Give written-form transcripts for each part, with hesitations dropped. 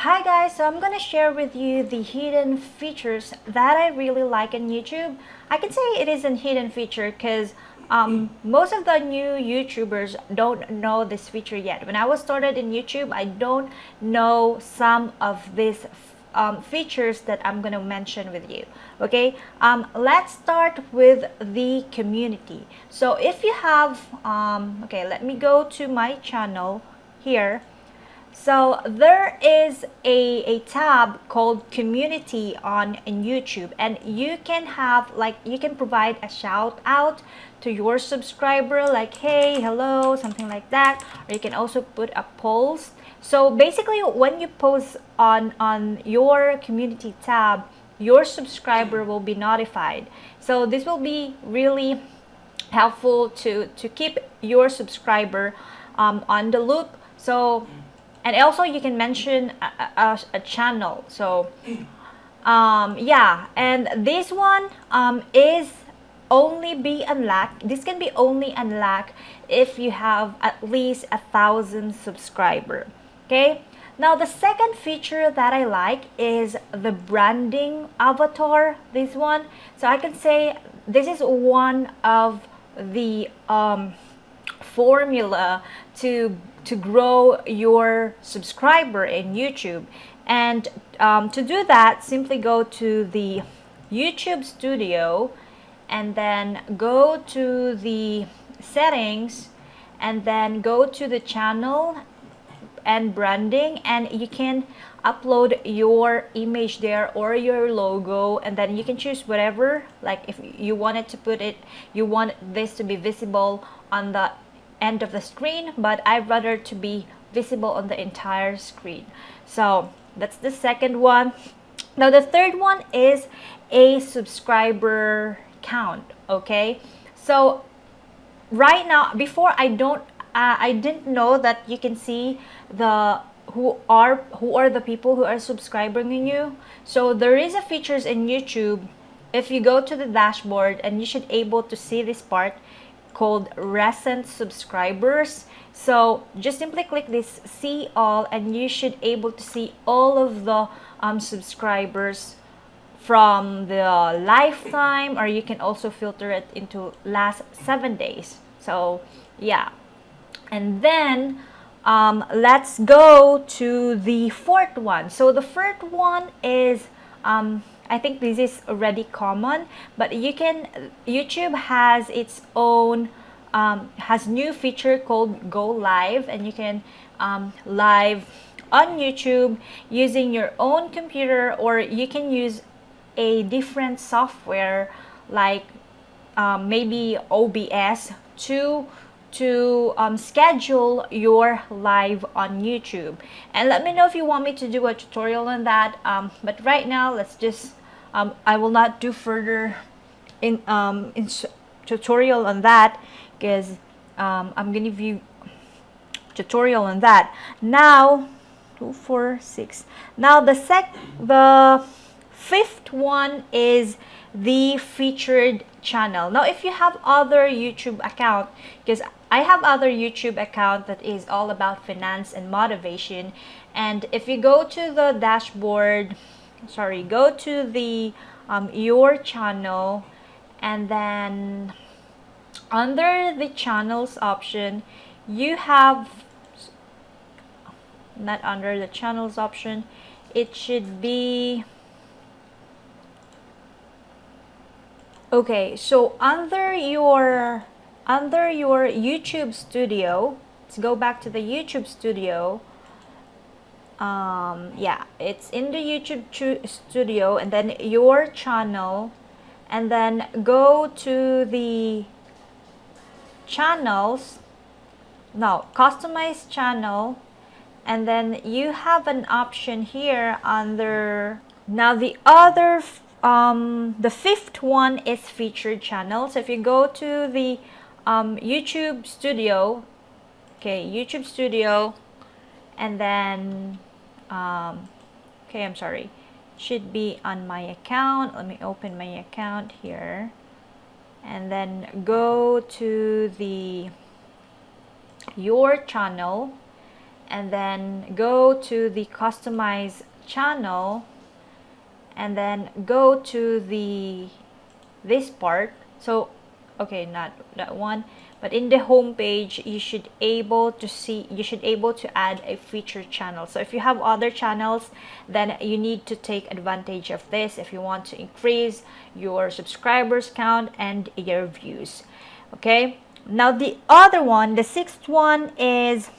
Hi guys, so I'm gonna share with you the hidden features that I really like in YouTube. I can say it is a hidden feature because most of the new YouTubers don't know this feature yet. When I was started in YouTube, I don't know some of these features that I'm gonna mention with you. Okay, let's start with the community. So if you have, okay, let me go to my channel here. So there is a tab called community on in YouTube, and you can have you can provide a shout out to your subscriber like hey, hello, something like that, or you can also put a post. So basically when you post on your community tab, your subscriber will be notified. So this will be really helpful to keep your subscriber on the loop. So and also you can mention a channel. So yeah, and this one is only be unlocked. This can be only unlocked if you have at least 1,000 subscriber. Okay, now the second feature that I like is the branding avatar, this one. So I can say this is one of the formula to grow your subscriber in YouTube. And to do that, simply go to the YouTube Studio and then go to the settings and then go to the channel and branding, and you can upload your image there or your logo, and then you can choose whatever, like if you wanted to put it, you want this to be visible on the end of the screen, but I'd rather to be visible on the entire screen. So that's the second one. Now the third one is a subscriber count. Okay, so right now, before I didn't know that you can see the who are the people who are subscribing in you. So there is a features in YouTube. If you go to the dashboard, and you should able to see this part called recent subscribers. So just simply click this see all, and you should able to see all of the subscribers from the lifetime, or you can also filter it into last 7 days. So yeah, and then let's go to the fourth one. So the fourth one is I think this is already common, but YouTube has its own has new feature called go live, and you can live on YouTube using your own computer, or you can use a different software like maybe OBS to schedule your live on YouTube. And let me know if you want me to do a tutorial on that, but right now let's just I will not do further in tutorial on that, because I'm gonna give you tutorial on that. Now 2 4 6. Now the fifth one is the featured channel. Now if you have other YouTube account, because I have other YouTube account that is all about finance and motivation, and if you go to the dashboard, sorry, go to the your channel, and then under the channels option, you have, not under the channels option, it should be, okay, so under your YouTube Studio, let's go back to the YouTube Studio. Yeah, it's in the YouTube Studio, and then your channel, and then go to the channels. Now customize channel, and then you have an option here under, now the other the fifth one is featured channel. So if you go to the YouTube Studio, okay, YouTube Studio, and then okay, I'm sorry, should be on my account. Let me open my account here, and then go to the your channel, and then go to the customize channel, and then go to this part. So okay, not that one, but in the home page you should able to add a featured channel. So if you have other channels, then you need to take advantage of this if you want to increase your subscribers count and your views. Okay, now the other one, the sixth one, is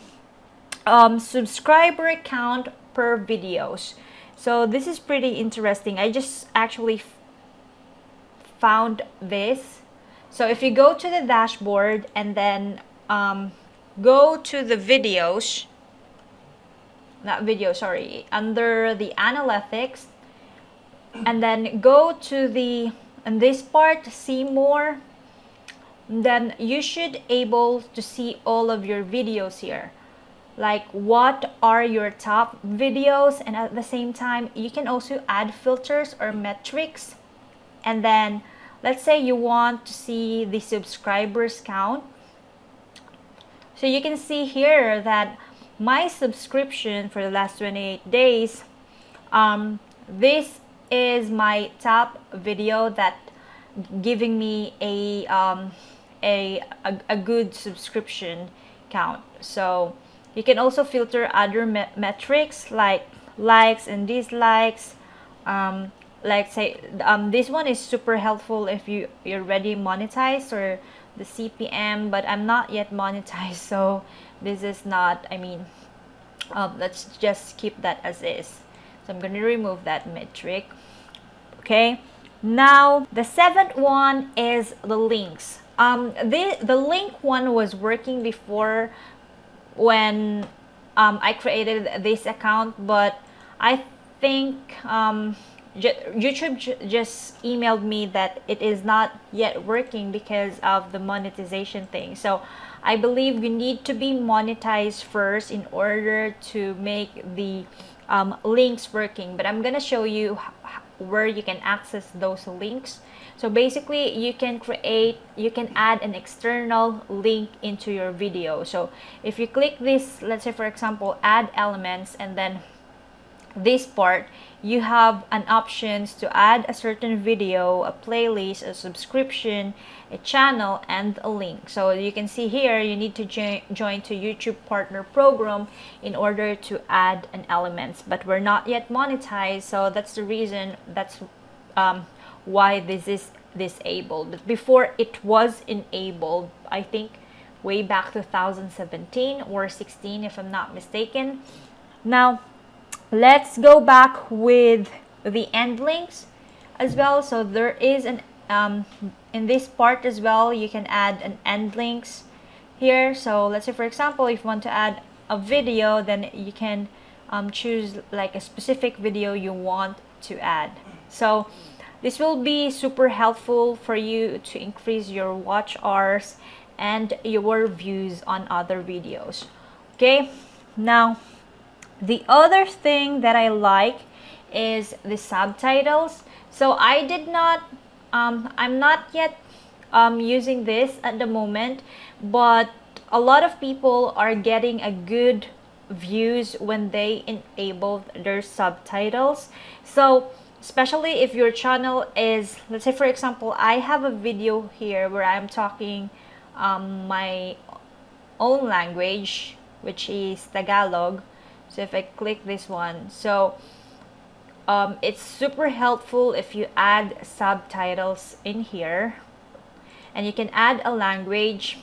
subscriber count per videos. So this is pretty interesting. I just actually found this. So if you go to the dashboard and then go to the videos, not video, sorry, under the analytics, and then go to the, in this part, see more, then you should able to see all of your videos here, like what are your top videos, and at the same time you can also add filters or metrics. And then let's say you want to see the subscribers count. So you can see here that my subscription for the last 28 days, this is my top video that giving me a good subscription count. So you can also filter other metrics like likes and dislikes. Like say this one is super helpful if you're already monetized, or the CPM, but I'm not yet monetized, so this is not, I mean, let's just keep that as is. So I'm going to remove that metric. Okay, now the seventh one is the links. The link one was working before when I created this account, but I think YouTube just emailed me that it is not yet working because of the monetization thing. So I believe you need to be monetized first in order to make the links working. But I'm gonna show you where you can access those links. So basically you can add an external link into your video. So if you click this, let's say for example add elements, and then this part, you have an options to add a certain video, a playlist, a subscription, a channel, and a link. So you can see here you need to join to YouTube partner program in order to add an elements, but we're not yet monetized, so that's the reason, that's why this is disabled. But before it was enabled, I think way back 2017 or 16 if I'm not mistaken. Now let's go back with the end links as well. So there is an in this part as well, you can add an end links here. So let's say for example if you want to add a video, then you can choose like a specific video you want to add. So this will be super helpful for you to increase your watch hours and your views on other videos. Okay, now the other thing that I like is the subtitles. So I did not I'm not yet using this at the moment, but a lot of people are getting a good views when they enable their subtitles. So especially if your channel is, let's say for example I have a video here where I'm talking my own language, which is Tagalog. So if I click this one, so it's super helpful if you add subtitles in here, and you can add a language.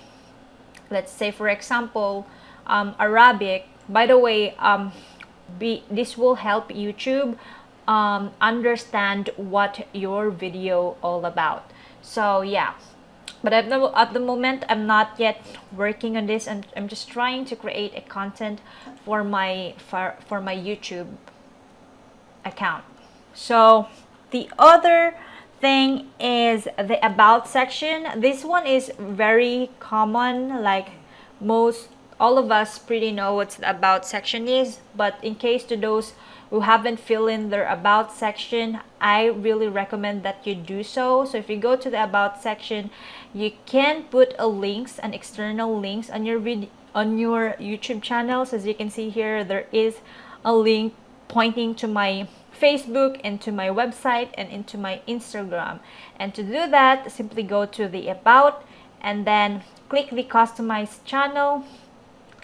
Let's say for example Arabic. By the way, this will help YouTube understand what your video all about. So yeah, but at the moment I'm not yet working on this, and I'm just trying to create a content for my YouTube account. So the other thing is the about section. This one is very common, like most all of us pretty know what the about section is, but in case to those who haven't filled in their about section, I really recommend that you do so. So if you go to the about section, you can put a links, an external links on your YouTube channels. As you can see here, there is a link pointing to my Facebook and to my website and into my Instagram. And to do that, simply go to the about and then click the customize channel,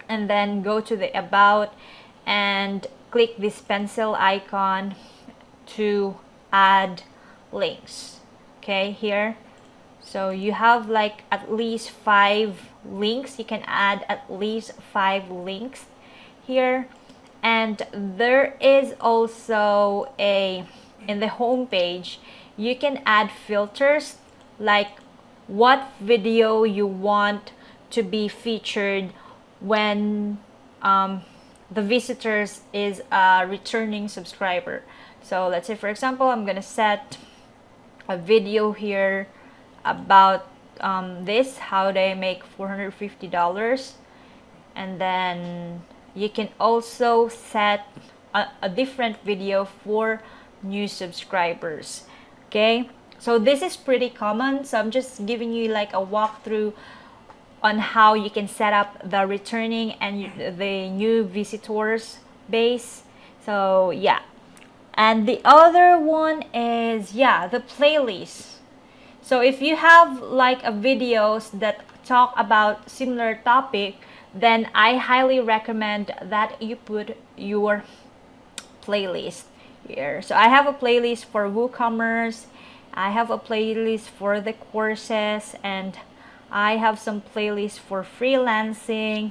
and then go to the about and click this pencil icon to add links. Okay, here. So you have like at least 5 links. You can add at least 5 links here. And there is also in the home page, you can add filters like what video you want to be featured when the visitors is a returning subscriber. So let's say, for example, I'm gonna set a video here about this, how they make $450, and then you can also set a different video for new subscribers. Okay, so this is pretty common, so I'm just giving you like a walkthrough on how you can set up the returning and the new visitors base. So yeah, and the other one is, yeah, the playlist. So if you have like a videos that talk about similar topic, then I highly recommend that you put your playlist here. So I have a playlist for WooCommerce, I have a playlist for the courses, and I have some playlists for freelancing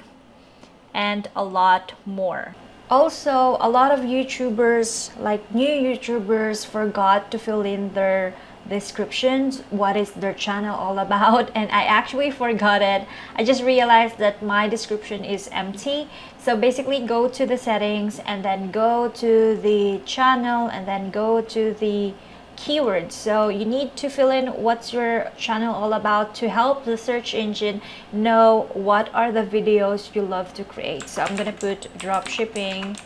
and a lot more. Also, a lot of YouTubers, like new YouTubers, forgot to fill in their descriptions, what is their channel all about, and I actually forgot it. I just realized that my description is empty. So basically go to the settings and then go to the channel and then go to the keywords. So you need to fill in what's your channel all about to help the search engine know what are the videos you love to create. So I'm gonna put drop shipping,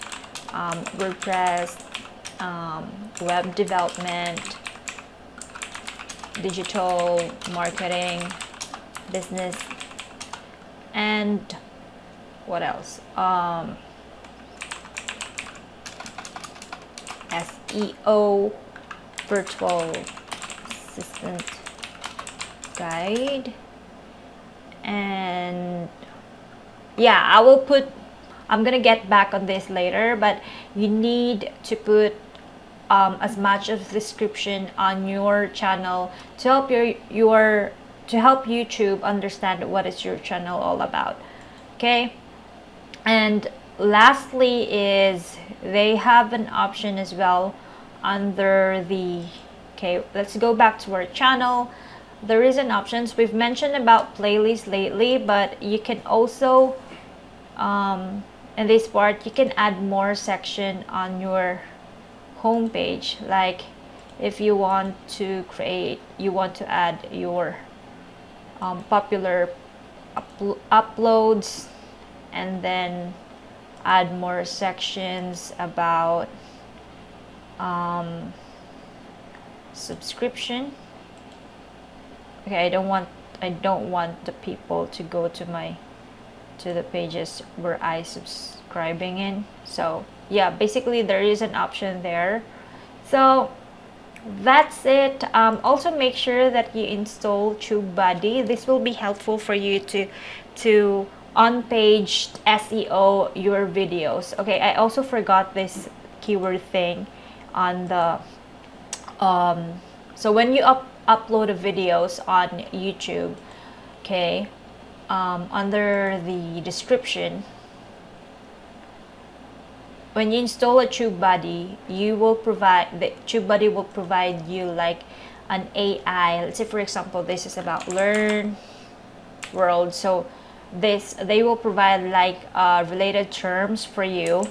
WordPress, web development, digital marketing, business, and what else? SEO, virtual assistant guide, and yeah, I'm gonna get back on this later, but you need to put as much of description on your channel to help to help YouTube understand what is your channel all about. Okay, and lastly is they have an option as well under the, okay, let's go back to our channel. There is an options. We've mentioned about playlists lately, but you can also in this part you can add more section on your home page. Like if you want to add your popular uploads, and then add more sections about subscription. Okay, I don't want the people to go to the pages where I subscribing in. So yeah, basically there is an option there. So that's it. Also make sure that you install TubeBuddy. This will be helpful for you to on-page SEO your videos. Okay, I also forgot this keyword thing on the so when you upload the videos on YouTube, okay, under the description, when you install a TubeBuddy, TubeBuddy will provide you like an AI. Let's say for example this is about Learn World, so they will provide like related terms for you.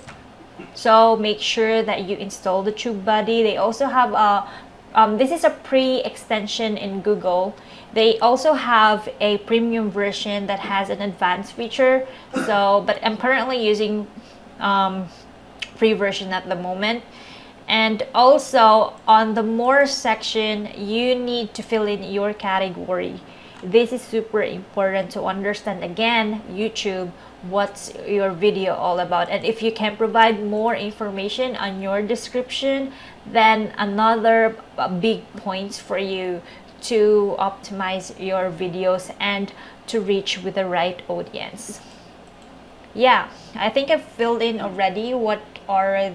So make sure that you install the TubeBuddy. They also have this is a pre extension in Google, They also have a premium version that has an advanced feature. So, but I'm currently using free version at the moment. And also on the more section, you need to fill in your category. This is super important to understand, again, YouTube, what's your video all about. And if you can provide more information on your description, then another big points for you to optimize your videos and to reach with the right audience. Yeah, I think I've filled in already what are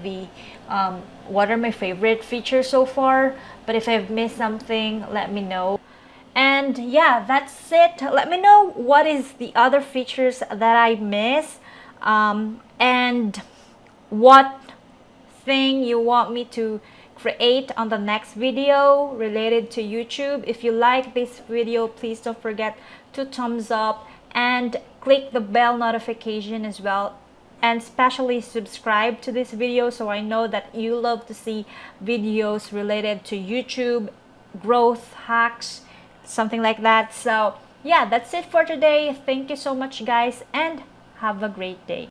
my favorite features so far. But if I've missed something, let me know. And yeah, that's it. Let me know what is the other features that I miss, and what thing you want me to create on the next video related to YouTube. If you like this video, please don't forget to thumbs up and click the bell notification as well, and especially subscribe to this video so I know that you love to see videos related to YouTube growth hacks, something like that. So yeah, that's it for today. Thank you so much, guys, and have a great day.